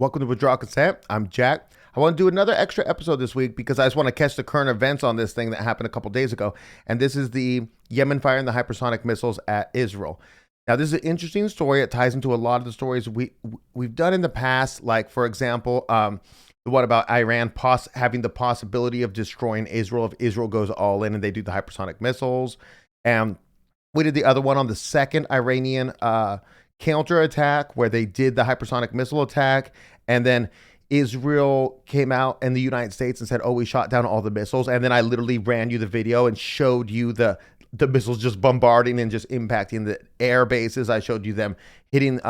Welcome to Withdraw Consent. I'm Jack. I want to do another extra episode this week because I just want to catch the current events on this thing that happened a couple days ago. And this is the Yemen firing the hypersonic missiles at Israel. Now, this is an interesting story. It ties into a lot of the stories we've done in the past. Like, for example, the one about Iran having the possibility of destroying Israel if Israel goes all in and they do the hypersonic missiles. And we did the other one on the second Iranian counterattack where they did the hypersonic missile attack, and then Israel came out and the United States and said, oh, we shot down all the missiles. And then I literally ran you the video and showed you the missiles just bombarding and just impacting the air bases. I showed you them hitting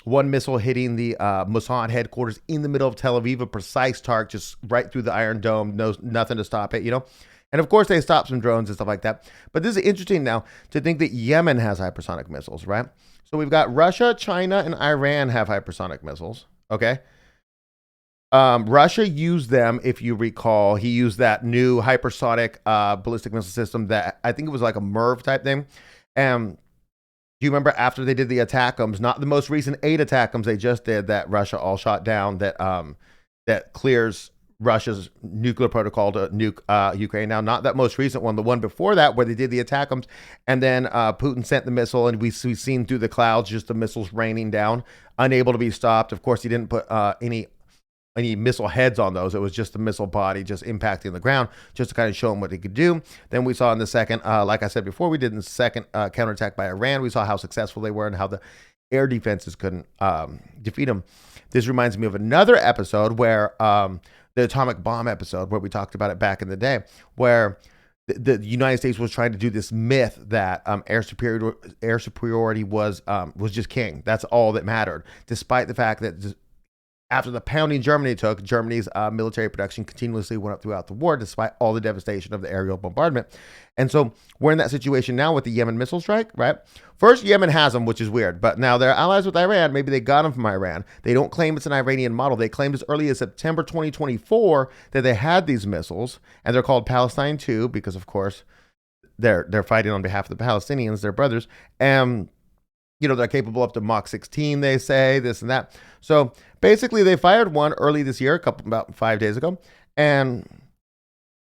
one missile hitting the Mossad headquarters in the middle of Tel Aviv, a precise target, just right through the Iron Dome, nothing to stop it, you know? And of course, they stopped some drones and stuff like that. But this is interesting now to think that Yemen has hypersonic missiles, right? So we've got Russia, China, and Iran have hypersonic missiles, okay? Russia used them, if you recall. He used that new hypersonic ballistic missile system that I think it was like a MERV type thing. And do you remember after they did the ATACMS, not the most recent 8 ATACMS they just did that Russia all shot down, that clears Russia's nuclear protocol to nuke Ukraine. Now, not that most recent one, the one before that where they did the ATACMS, and then Putin sent the missile, and we've seen through the clouds just the missiles raining down, unable to be stopped. Of course, he didn't put any missile heads on those. It was just the missile body just impacting the ground, just to kind of show them what they could do. Then we saw in the second, like I said before, we did in the second counterattack by Iran. We saw how successful they were and how the air defenses couldn't defeat them. This reminds me of another episode where the atomic bomb episode where we talked about it back in the day, where the United States was trying to do this myth that air superiority was just king. That's all that mattered, despite the fact that after the pounding Germany took, Germany's military production continuously went up throughout the war, despite all the devastation of the aerial bombardment. And so we're in that situation now with the Yemen missile strike, right? First, Yemen has them, which is weird, but now they're allies with Iran. Maybe they got them from Iran. They don't claim it's an Iranian model. They claimed as early as September 2024 that they had these missiles, and they're called Palestine 2 because, of course, they're fighting on behalf of the Palestinians, their brothers, and you know, they're capable up to Mach 16, they say, this and that. So basically, they fired one early this year, about 5 days ago. And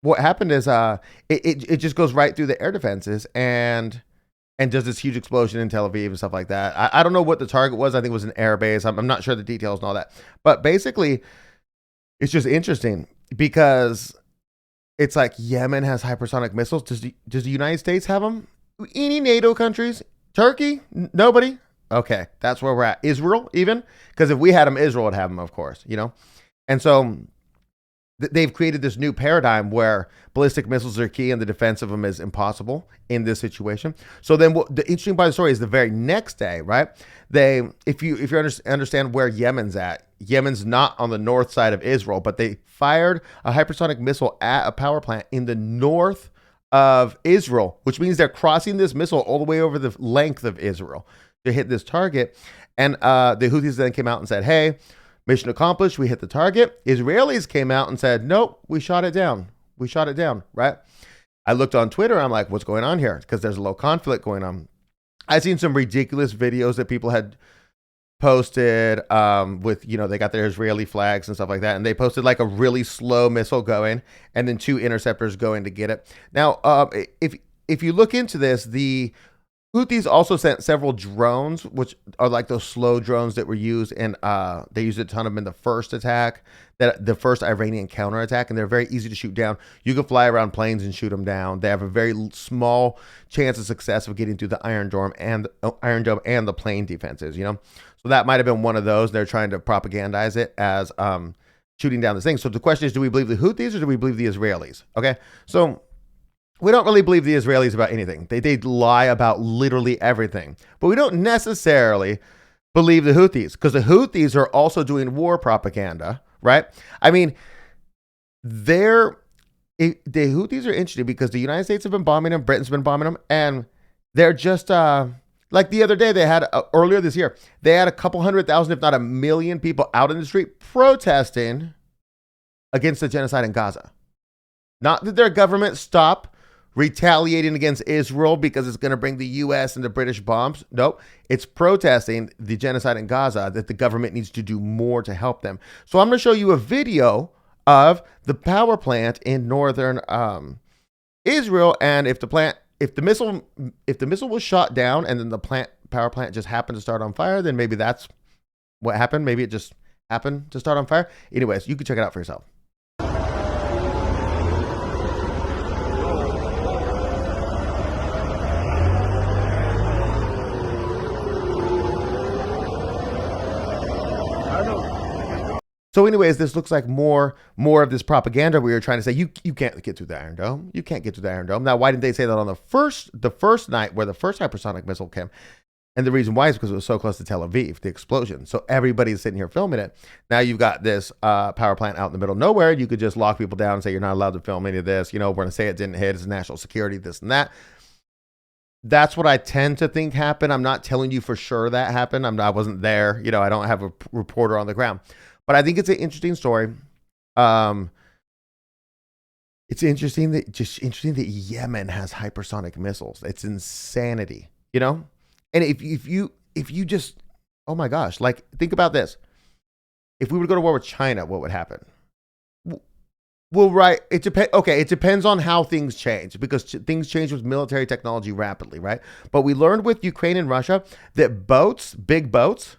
what happened is it just goes right through the air defenses and does this huge explosion in Tel Aviv and stuff like that. I don't know what the target was. I think it was an air base. I'm not sure the details and all that. But basically, it's just interesting because it's like Yemen has hypersonic missiles. Does the United States have them? Any NATO countries? Turkey? Nobody? Okay, that's where we're at. Israel, even? Because if we had them, Israel would have them, of course, you know? And so they've created this new paradigm where ballistic missiles are key and the defense of them is impossible in this situation. So then the interesting part of the story is the very next day, right? If you understand where Yemen's at, Yemen's not on the north side of Israel, but they fired a hypersonic missile at a power plant in the north of Israel, which means they're crossing this missile all the way over the length of Israel to hit this target. And the Houthis then came out and said, hey, mission accomplished. We hit the target. Israelis came out and said, nope, we shot it down. We shot it down, right? I looked on Twitter. I'm like, what's going on here? Because there's a low conflict going on. I've seen some ridiculous videos that people had posted with, you know, they got their Israeli flags and stuff like that, and they posted like a really slow missile going and then 2 interceptors going to get it. Now, if you look into this, the Houthis also sent several drones, which are like those slow drones that were used, and they used a ton of them in the first attack, the first Iranian counterattack, and they're very easy to shoot down. You can fly around planes and shoot them down. They have a very small chance of success of getting through the Iron Dome and the plane defenses, you know? So that might have been one of those. They're trying to propagandize it as shooting down this thing. So the question is, do we believe the Houthis or do we believe the Israelis? Okay, so we don't really believe the Israelis about anything. They lie about literally everything. But we don't necessarily believe the Houthis because the Houthis are also doing war propaganda, right? I mean, the Houthis are interesting because the United States have been bombing them, Britain's been bombing them, and they're just like the other day they had, earlier this year, they had a couple 100,000, if not 1 million people out in the street protesting against the genocide in Gaza. Not that their government stop retaliating against Israel because it's going to bring the U.S. and the British bombs. Nope. It's protesting the genocide in Gaza, that the government needs to do more to help them. So I'm going to show you a video of the power plant in northern Israel, and if the missile was shot down and then the power plant just happened to start on fire, then maybe that's what happened. Maybe it just happened to start on fire. Anyways, you can check it out for yourself. So anyways, this looks like more of this propaganda where you're trying to say you can't get through the Iron Dome. You can't get through the Iron Dome. Now, why didn't they say that on the first night where the first hypersonic missile came? And the reason why is because it was so close to Tel Aviv, the explosion. So everybody's sitting here filming it. Now you've got this power plant out in the middle of nowhere. You could just lock people down and say you're not allowed to film any of this. You know, we're going to say it didn't hit. It's national security, this and that. That's what I tend to think happened. I'm not telling you for sure that happened. I wasn't there. You know, I don't have a reporter on the ground. But I think it's an interesting story. It's interesting that Yemen has hypersonic missiles. It's insanity, you know? And if you just, oh my gosh, like think about this. If we were to go to war with China, what would happen? Well, right. It depends. Okay. It depends on how things change, because things change with military technology rapidly, right? But we learned with Ukraine and Russia that big boats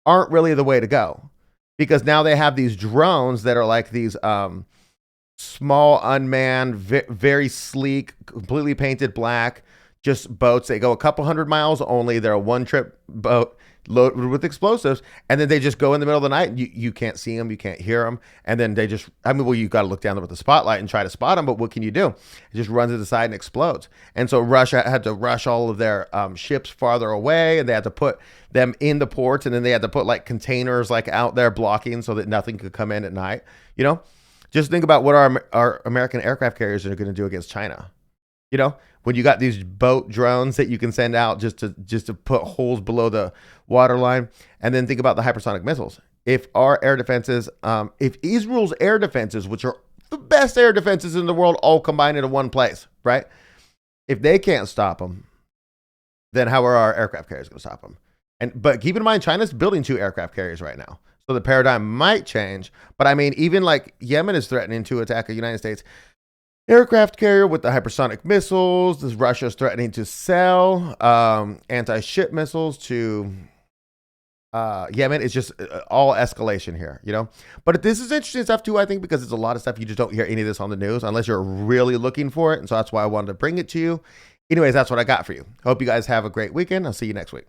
aren't really the way to go. Because now they have these drones that are like these small, unmanned, very sleek, completely painted black, just boats. They go a couple 100 miles only. They're a one-trip boat loaded with explosives, and then they just go in the middle of the night. And you can't see them, you can't hear them, and then they just, well, you got to look down there with the spotlight and try to spot them, but what can you do? It just runs to the side and explodes. And so Russia had to rush all of their ships farther away, and they had to put them in the ports, and then they had to put like containers like out there blocking so that nothing could come in at night. You know, just think about what our American aircraft carriers are going to do against China. You know, when you got these boat drones that you can send out just to put holes below the waterline, and then think about the hypersonic missiles. If our air defenses, if Israel's air defenses, which are the best air defenses in the world, all combined into one place, right? If they can't stop them, then how are our aircraft carriers going to stop them? But keep in mind, China's building 2 aircraft carriers right now. So the paradigm might change. But I mean, even like Yemen is threatening to attack a United States aircraft carrier with the hypersonic missiles. This Russia's threatening to sell anti-ship missiles to Yemen. It's just all escalation here, you know? But this is interesting stuff too, I think, because it's a lot of stuff you just don't hear any of this on the news unless you're really looking for it. And so that's why I wanted to bring it to you. Anyways, that's what I got for you. Hope you guys have a great weekend. I'll see you next week.